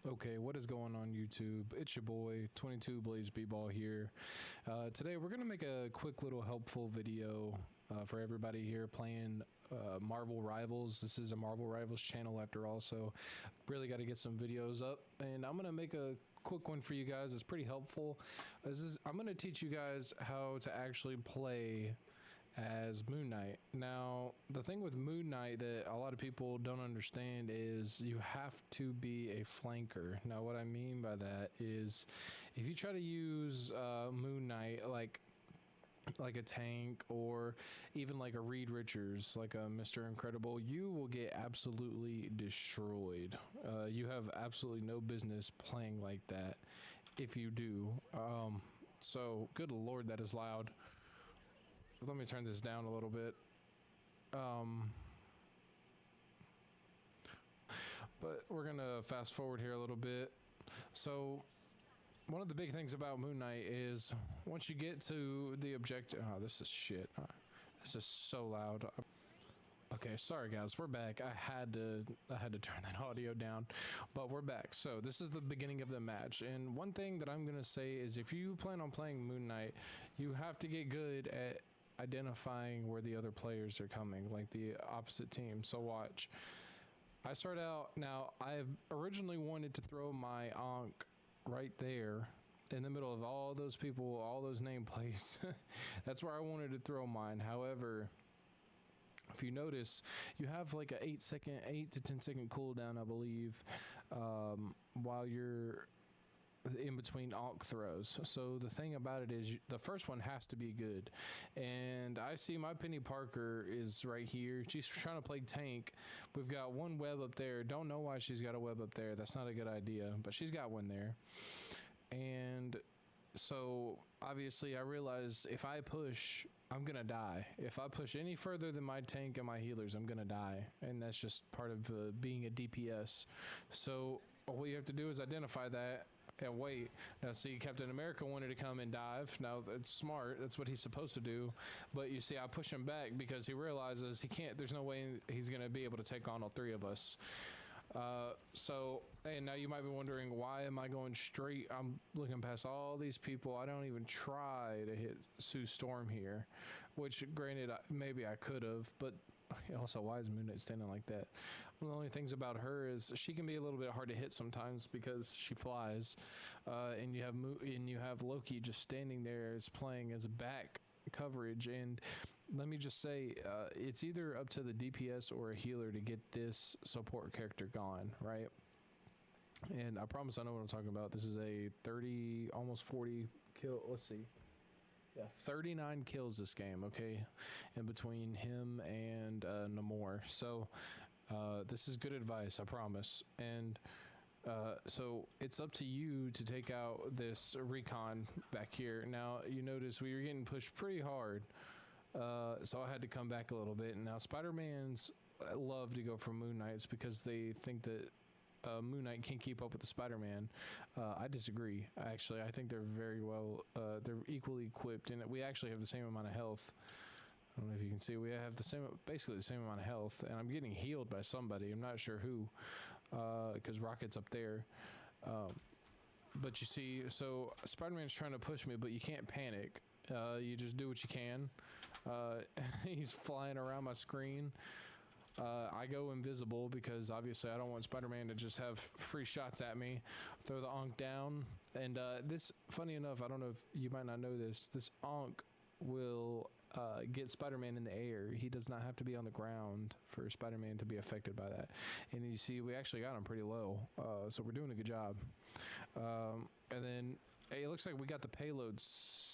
Okay, what is going on YouTube? It's your boy 22 Blaze B-Ball here. Today we're gonna make a quick little helpful video for everybody here playing Marvel Rivals. This is a Marvel Rivals channel after all, so really got to get some videos up, and I'm gonna make a quick one for you guys. It's pretty helpful. I'm gonna teach you guys how to actually play as Moonknight. Now, the thing with Moonknight that a lot of people don't understand is you have to be a flanker. Now, what I mean by that is if you try to use Moonknight like a tank or even like a Reed Richards, like a Mr. Incredible, you will get absolutely destroyed. You have absolutely no business playing like that if you do. So, good Lord, that is loud. Let me turn this down a little bit. But we're gonna fast forward here a little bit. So one of the big things about Moonknight is once you get to the objective, oh, this is shit. This is so loud. Okay, sorry guys, we're back. I had to turn that audio down, but we're back. So this is the beginning of the match, and one thing that I'm gonna say is if you plan on playing Moonknight, you have to get good at identifying where the other players are coming, like the opposite team. So watch. I start out, now I originally wanted to throw my Ankh right there in the middle of all those people, all those nameplates. That's where I wanted to throw mine. However, if you notice, you have like a 8 to 10 second cooldown, I believe, while you're in between Ankh throws. So the thing about it is the first one has to be good, and I see my Penny Parker is right here. She's trying to play tank. We've got one web up there. Don't know why she's got a web up there. That's not a good idea, but she's got one there. And so obviously I realize if I push, I'm gonna die. If I push any further than my tank and my healers, I'm gonna die, and that's just part of being a DPS. So all you have to do is identify that and wait. Now see, Captain America wanted to come and dive. Now that's smart, that's what he's supposed to do, but you see I push him back because he realizes he can't, there's no way he's gonna be able to take on all three of us. So, and now you might be wondering, why am I going straight? I'm looking past all these people. I don't even try to hit Sue Storm here, which granted maybe I could have, but also, why is Moonknight standing like that? One of the only things about her is she can be a little bit hard to hit sometimes because she flies, and you have Loki just standing there as playing as back coverage. And let me just say, it's either up to the DPS or a healer to get this support character gone, right? And I promise I know what I'm talking about. This is a 30, almost 40 kill. Let's see. Yeah, 39 kills this game, okay, in between him and Namor. So this is good advice, I promise. And so it's up to you to take out this recon back here. Now you notice we were getting pushed pretty hard, so I had to come back a little bit. And now Spider-Mans love to go for Moonknights because they think that Moonknight can't keep up with the Spider-Man. I disagree. Actually, I think they're very well, they're equally equipped, and we actually have the same amount of health. I don't know if you can see, we have basically the same amount of health, and I'm getting healed by somebody. I'm not sure who, because Rocket's up there. But you see, so Spider-Man's trying to push me, but you can't panic. You just do what you can. He's flying around my screen. I go invisible because obviously I don't want Spider-Man to just have free shots at me. Throw the Ankh down, and this, funny enough, I don't know if you might not know this Ankh will get Spider-Man in the air. He does not have to be on the ground for Spider-Man to be affected by that. And you see, we actually got him pretty low, so we're doing a good job. And then it looks like we got the payloads.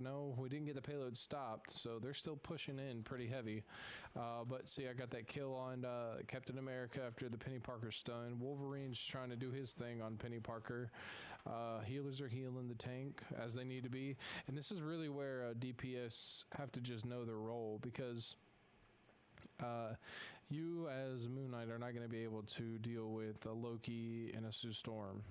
No, we didn't get the payload stopped, so they're still pushing in pretty heavy. But see, I got that kill on Captain America after the Penny Parker stun. Wolverine's trying to do his thing on Penny Parker. Healers are healing the tank as they need to be. And this is really where DPS have to just know their role, because you as Moonknight are not going to be able to deal with a Loki and a Sue Storm.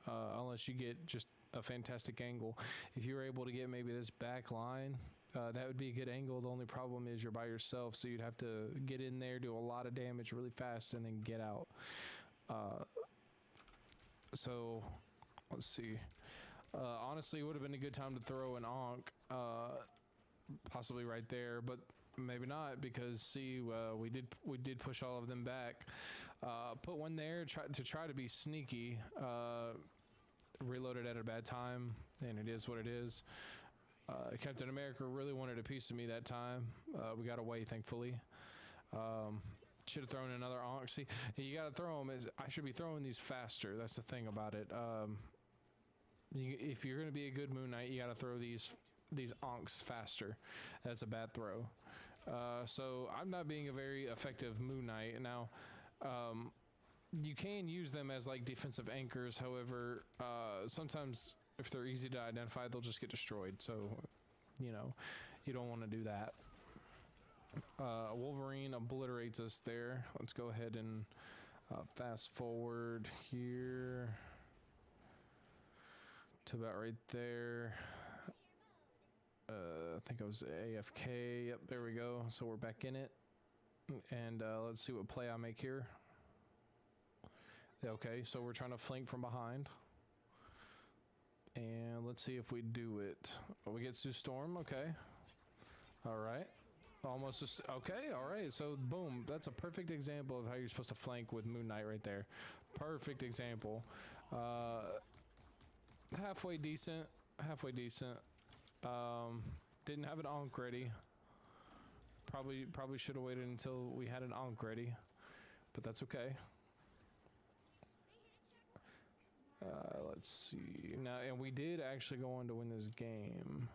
Unless you get just a fantastic angle. If you were able to get maybe this back line, that would be a good angle. The only problem is you're by yourself, so you'd have to get in there, do a lot of damage really fast, and then get out. So let's see. Honestly, it would have been a good time to throw an Ankh, possibly right there, but maybe not because see, we did push all of them back. Put one there, try to be sneaky. Reloaded at a bad time, and it is what it is. Captain America really wanted a piece of me that time. We got away, thankfully. Should have thrown another Ankh. See, you got to throw them. I should be throwing these faster. That's the thing about it. If you're going to be a good Moon Knight, you got to throw these Ankhs faster. That's a bad throw. So I'm not being a very effective Moon Knight. Now, you can use them as like defensive anchors. However, sometimes if they're easy to identify, they'll just get destroyed. So, you know, you don't want to do that. Wolverine obliterates us there. Let's go ahead and fast forward here to about right there. I think I was AFK. Yep, there we go. So we're back in it. And let's see what play I make here. Okay, so we're trying to flank from behind. And let's see if we do it. Oh, we get Sue Storm. Okay. All right. Almost just, okay, all right. So boom, that's a perfect example of how you're supposed to flank with Moon Knight right there. Perfect example. Halfway decent. Didn't have an Ankh ready. Probably should have waited until we had an Ankh ready, but that's okay. Let's see now, and we did actually go on to win this game.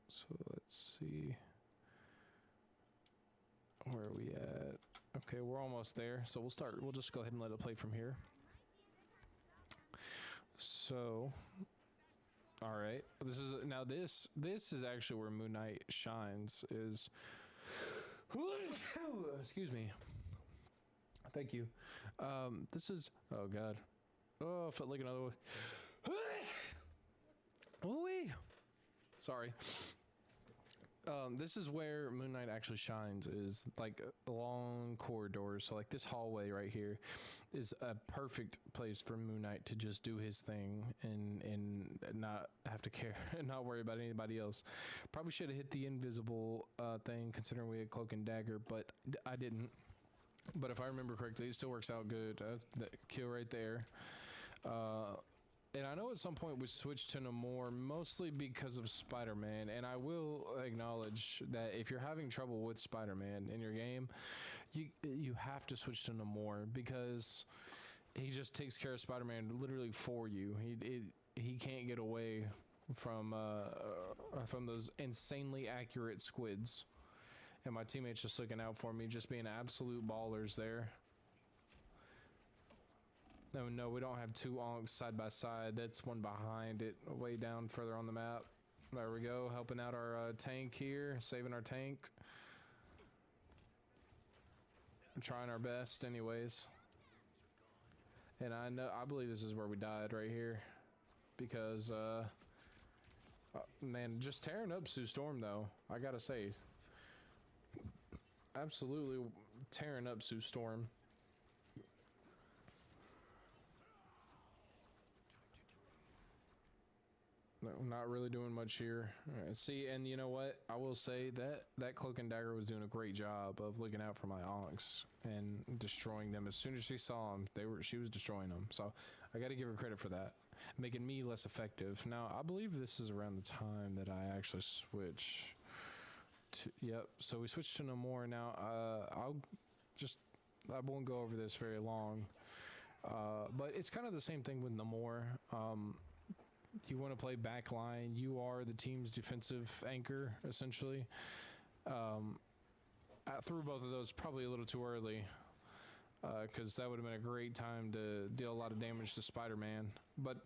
So let's see. Where are we at? Okay, we're almost there. So we'll just go ahead and let it play from here. So, all right. This is actually where Moon Knight shines is excuse me. Thank you. This is, oh God. Oh, I felt like another one. Ooh-wee. Sorry. This is where Moon Knight actually shines, is like long corridors. So like this hallway right here is a perfect place for Moon Knight to just do his thing and not have to care and not worry about anybody else. Probably should have hit the invisible thing considering we had Cloak and Dagger, but I didn't. But if I remember correctly, it still works out good. That kill right there. And I know at some point we switched to Namor mostly because of Spider-Man, and I will acknowledge that if you're having trouble with Spider-Man in your game, you have to switch to Namor because he just takes care of Spider-Man literally for you. He can't get away from those insanely accurate squids, and my teammates just looking out for me, just being absolute ballers there. No, we don't have two Ankhs side by side. That's one behind it, way down further on the map. There we go, helping out our tank here, saving our tank. I'm trying our best anyways. And I believe this is where we died right here. Because, man, just tearing up Sue Storm though, I gotta say. Absolutely tearing up Sue Storm. No, not really doing much here. See, and you know what? I will say that Cloak and Dagger was doing a great job of looking out for my Ankhs and destroying them. As soon as she saw them, she was destroying them. So I got to give her credit for that, making me less effective. Now, I believe this is around the time that I actually switch to, yep. So we switched to Namor now. I won't go over this very long. But it's kind of the same thing with Namor. You want to play backline. You are the team's defensive anchor, essentially. Through both of those probably a little too early, because that would have been a great time to deal a lot of damage to Spider-Man. But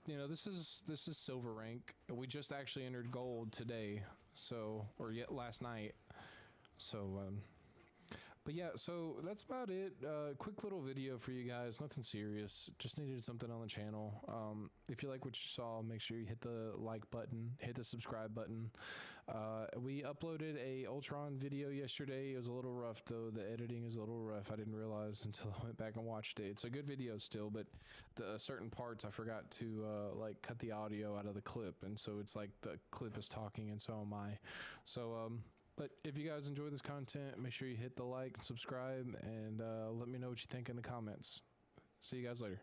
you know, this is silver rank. We just actually entered gold today, so or yet last night. So But yeah, so that's about it. Quick little video for you guys. Nothing serious. Just needed something on the channel. If you like what you saw, make sure you hit the like button, hit the subscribe button. We uploaded a Ultron video yesterday. It was a little rough though. The editing is a little rough. I didn't realize until I went back and watched it. It's a good video still, but the certain parts I forgot to like cut the audio out of the clip, and so it's like the clip is talking and so am I. So but if you guys enjoy this content, make sure you hit the like and subscribe, and let me know what you think in the comments. See you guys later.